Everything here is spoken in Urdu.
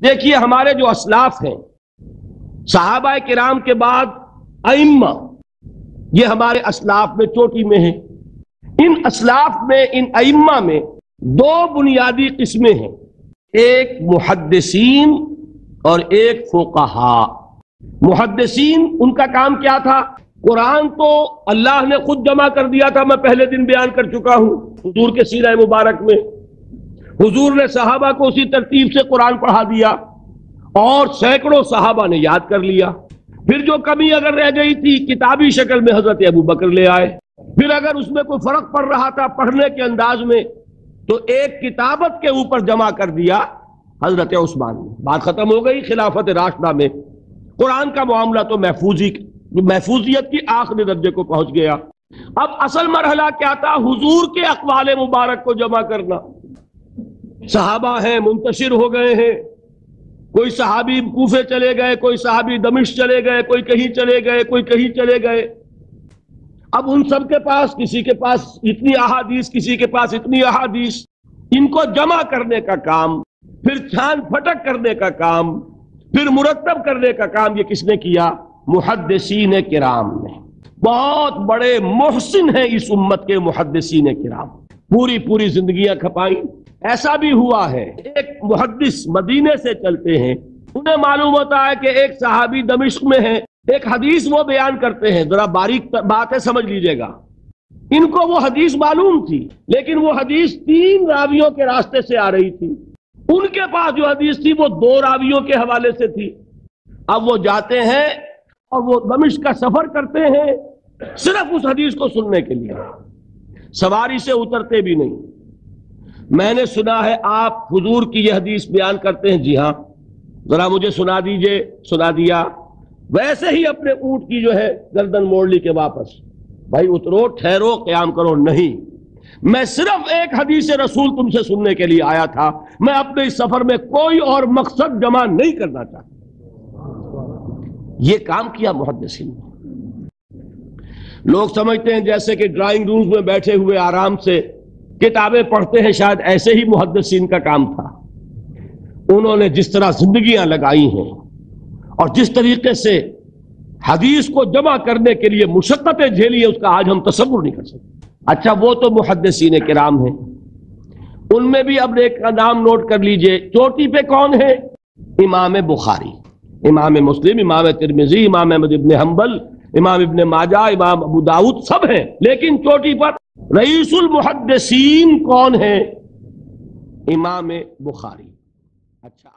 دیکھیے ہمارے جو اسلاف ہیں صحابہ کرام کے بعد ائمہ، یہ ہمارے اسلاف میں چوٹی میں ہیں۔ ان اسلاف میں، ان ائمہ میں دو بنیادی قسمیں ہیں، ایک محدثین اور ایک فقہاء۔ محدثین ان کا کام کیا تھا؟ قرآن تو اللہ نے خود جمع کر دیا تھا، میں پہلے دن بیان کر چکا ہوں حضور کے سیرہ مبارک میں۔ حضور نے صحابہ کو اسی ترتیب سے قرآن پڑھا دیا اور سینکڑوں صحابہ نے یاد کر لیا۔ پھر جو کمی اگر رہ گئی تھی کتابی شکل میں حضرت ابوبکر لے آئے۔ پھر اگر اس میں کوئی فرق پڑ رہا تھا پڑھنے کے انداز میں تو ایک کتابت کے اوپر جمع کر دیا حضرت عثمان نے۔ بات ختم ہو گئی۔ خلافت راشدہ میں قرآن کا معاملہ تو محفوظیت کی آخری درجے کو پہنچ گیا۔ اب اصل مرحلہ کیا تھا؟ حضور کے اقوال مبارک کو جمع کرنا۔ صحابہ ہیں منتشر ہو گئے ہیں، کوئی صحابی کوفے چلے گئے، کوئی صحابی دمشق چلے گئے، کوئی کہیں چلے گئے، کوئی کہیں چلے گئے۔ اب ان سب کے پاس، کسی کے پاس اتنی احادیث، کسی کے پاس اتنی احادیث، ان کو جمع کرنے کا کام، پھر چھان پھٹک کرنے کا کام، پھر مرتب کرنے کا کام یہ کس نے کیا؟ محدثین کرام نے۔ بہت بڑے محسن ہیں اس امت کے محدثین کرام، پوری زندگیاں کھپائیں۔ ایسا بھی ہوا ہے ایک محدث مدینے سے چلتے ہیں، انہیں معلوم ہوتا ہے کہ ایک صحابی دمشق میں ہے، ایک حدیث وہ بیان کرتے ہیں، ذرا باریک بات ہے سمجھ لیجئے گا۔ ان کو وہ حدیث معلوم تھی لیکن وہ حدیث 3 راویوں کے راستے سے آ رہی تھی، ان کے پاس جو حدیث تھی وہ 2 راویوں کے حوالے سے تھی۔ اب وہ جاتے ہیں اور وہ دمشق کا سفر کرتے ہیں صرف اس حدیث کو سننے کے لیے، سواری سے اترتے بھی نہیں۔ میں نے سنا ہے آپ حضور کی یہ حدیث بیان کرتے ہیں، جی ہاں، ذرا مجھے سنا دیجئے۔ سنا دیا، ویسے ہی اپنے اونٹ کی جو ہے گردن موڑ لی کے واپس، بھائی اترو، ٹھہرو، قیام کرو۔ نہیں، میں صرف ایک حدیث رسول تم سے سننے کے لیے آیا تھا، میں اپنے اس سفر میں کوئی اور مقصد جمع نہیں کرنا چاہتا۔ یہ کام کیا محدثین نے۔ لوگ سمجھتے ہیں جیسے کہ ڈرائنگ روم میں بیٹھے ہوئے آرام سے کتابیں پڑھتے ہیں، شاید ایسے ہی محدثین کا کام تھا۔ انہوں نے جس طرح زندگیاں لگائی ہیں اور جس طریقے سے حدیث کو جمع کرنے کے لیے مشقتیں جھیلی ہیں، اس کا آج ہم تصور نہیں کر سکتے۔ اچھا، وہ تو محدثین کرام ہیں، ان میں بھی اب ایک کا نام نوٹ کر لیجئے، چوٹی پہ کون ہے؟ امام بخاری، امام مسلم، امام ترمذی، امام احمد ابن حنبل، امام ابن ماجہ، امام ابو داؤد، سب ہیں، لیکن چوٹی پر رئیس المحدثین کون ہے؟ امام بخاری۔ اچھا۔